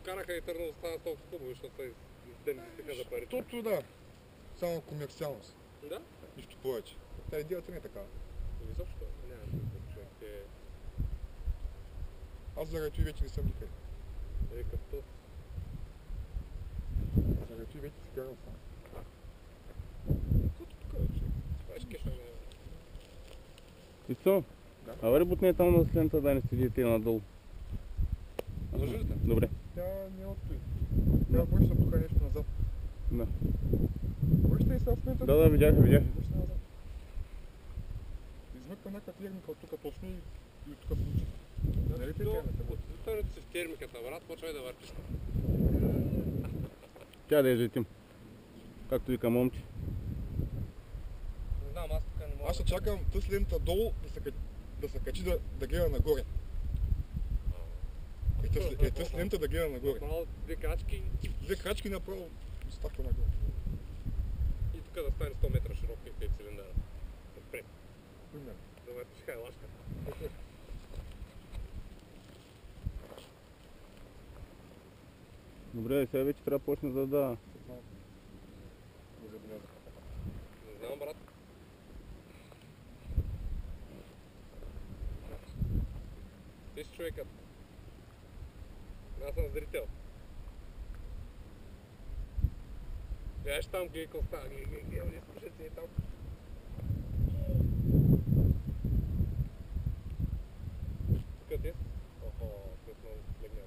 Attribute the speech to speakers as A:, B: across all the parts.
A: докараха и Търново стана толкова хубаво, защото те не стига за парите.
B: Защото да, само комерциалност.
A: Да?
B: Нищо повече. Та идеята не е такава.
A: Изобщо няма смисъл, човек.
B: Аз заради това вече не съм никъде.
A: Като
B: Заради това вече си карам сам.
A: Каквото тук е, човек. Това е кеша не.
C: Исо,
B: Да.
C: абе бутне там на слента да не седите надолу.
A: Може ли те?
C: Добре.
B: Тя не отстои. Тя връща тук нещо назад.
C: Да.
B: Връща и сега в момента.
C: Да, видях.
B: Връща назад. Измъква някаква термика от тук точно и от тук получи. Нали те термика?
A: Отварят се в термиката, брат, почвай да въртиш.
C: Тя да излетим. Както вика момче.
A: Не знам, аз тук не мога.
B: Аз ще чакам тъс лента долу да се качи да гледа нагоре. Тъс лента да гледа нагоре.
A: Направо две крачки
B: Две крачки направо стахва нагоре.
A: и тук да стане 100 метра широк и 5 цилиндъра. Отпред.
B: Примерно.
A: Да въртиш хайлашка.
C: Добре, сега вече трябва да почне за да...
B: След малко. Го забелязах.
A: Не знам, брат. Ти си човекът. Аз съм зрител. Гледаш там какво става. Гледай, слушайте и там. Тук ти? Охо, след много слегнал.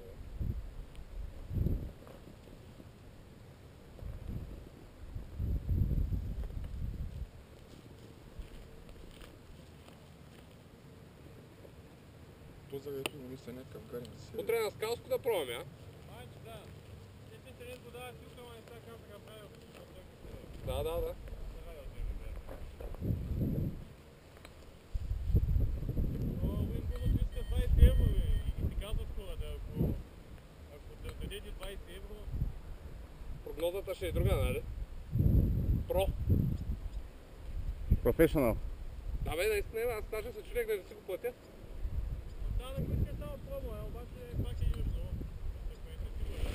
B: То заради това не са някакъв гарен си.
A: Утре на Скалско да пробваме, а?
D: Майче, да. Те си интерес вода, си укама не става как така правил.
A: Да.
D: Уин Бунов иска 20 евро и ти казват хората, ако дадете 20 евро,
A: Прогнозата ще е друга, нали? Про.
C: Професионал.
A: Да бе, наистина, аз даже се чудех да не си го платя.
D: данък иска само промо, обаче пак е южно. Ако е сигурен.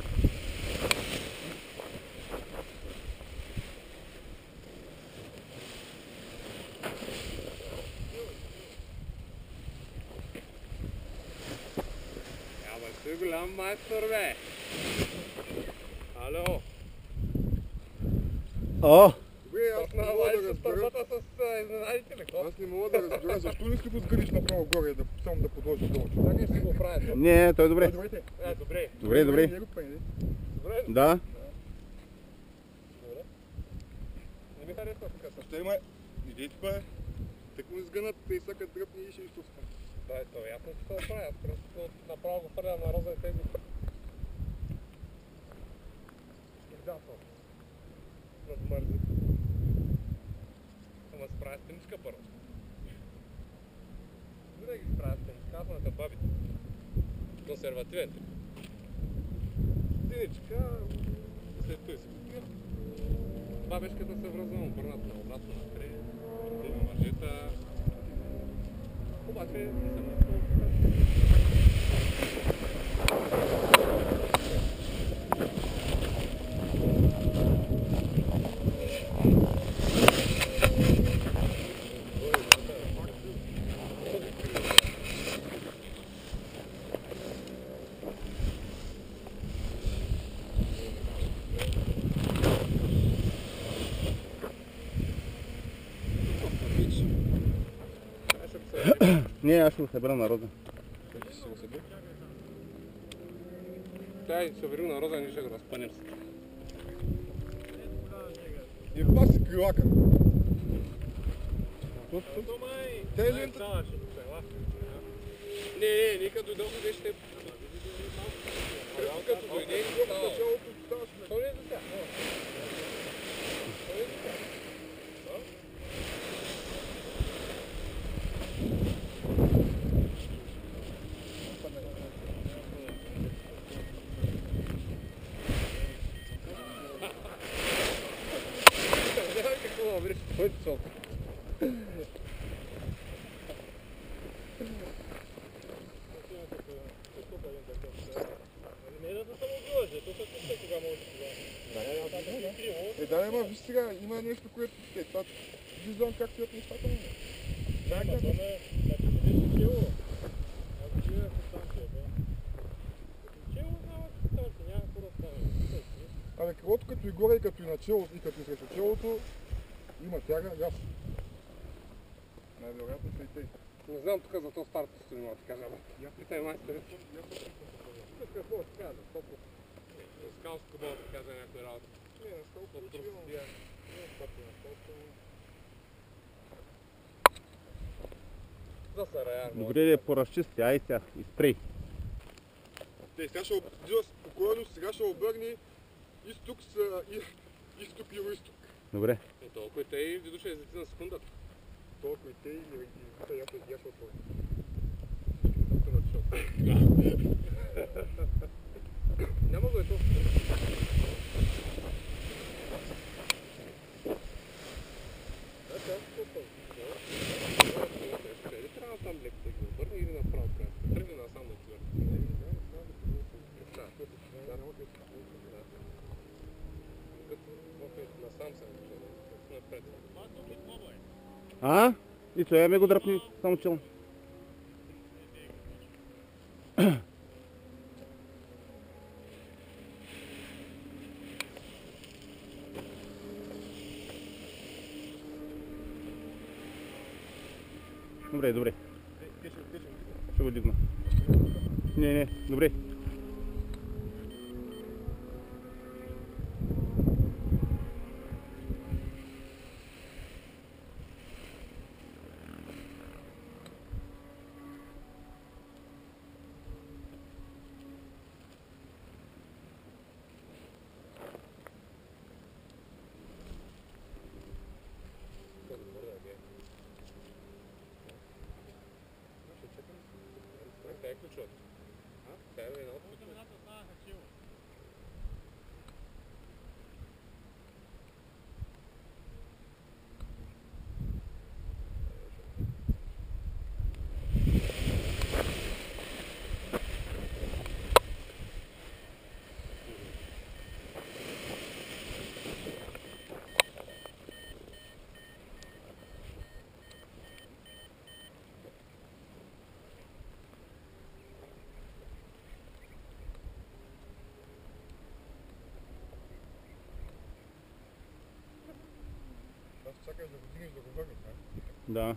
A: Ама си голям майстор, бе! Ало!
C: О!
B: Добре, аз не
A: Почна
B: мога да
A: лайф с
B: разбера.
A: търбата с изненадите ли, какво?
B: Аз не мога да разбера защо не си го сгъниш направо горе, само да подложиш долу.
A: Така ще го правят.
C: Не, той е добре.
B: Добре.
A: Добре.
C: Добре.
B: Не го прави, не?
A: Добре.
C: Да.
A: Добре. Не ми харесва така са.
B: Ще има... Идейте па, так му изгънат, те сакат дръпни и ще изтускат.
A: Да, ето, ясно какво да правят. Просто направо го хвърлям на роза и те го... Издател. Размързи. Ама се прави стеничка първо. Винаги се прави стеничка, аз съм като бабите. Консервативен тип. Стеничка, след това си купира. Бабешката се връзва обърната на обратно напред. Да има мъжета. Обаче не съм на толкова.
C: Не, аз ще го събера на роза.
B: Къде ще се го събе?
A: Дай, ще верю на роза и ние ще го разпънем.
B: Еба си крилака. Те е
D: Май
B: лента.
D: ставаше до села.
A: Не, ние като дойдохме ще... Като дойде, става. То не е за тях. То не е за тях. Няма какво да вреш, твой писал.
D: Не да се самоубива,
B: Да, ама виж сега, има нещо, което това виждам как стоят нещата.
D: Ама то не, значи не беше чело. Ако ти е станцията. Чело няма станция, няма какво да стане.
B: Абе, крилото като и горе, и като и начало, и като и срещу челото, има тяга, газ. Най-вероятно са и тъй.
A: Не знам тук за този старт стои, мога да ти кажа, бе. Питай майстори. Какво ти кажа? Толкова. Скалско мога да ти кажа някои работи.
B: Не, на скалко очевидно. Не е пъти на скалко.
A: За сараяр.
C: Добре, да поразчисти, ай сега, изпрей.
B: Сега ще отида спокойно, сега ще обърни изток с изток и изток.
C: Добре.
A: Е, толкова и те и дидуша излети на секундата.
B: Толкова и те и я ще отвори.
A: Няма го е толкова. Трябва там леко да ги обърне или направо края. Тръгне насам да ти върне. Насам се напред.
C: А? И това ме го дръпни, само чел. Добре, добре. Ще го дигна. Не, добре.
A: Къде е ключът? Къде е едно?
B: Аз чакаш да го дигнеш да го върнеш,
C: Да.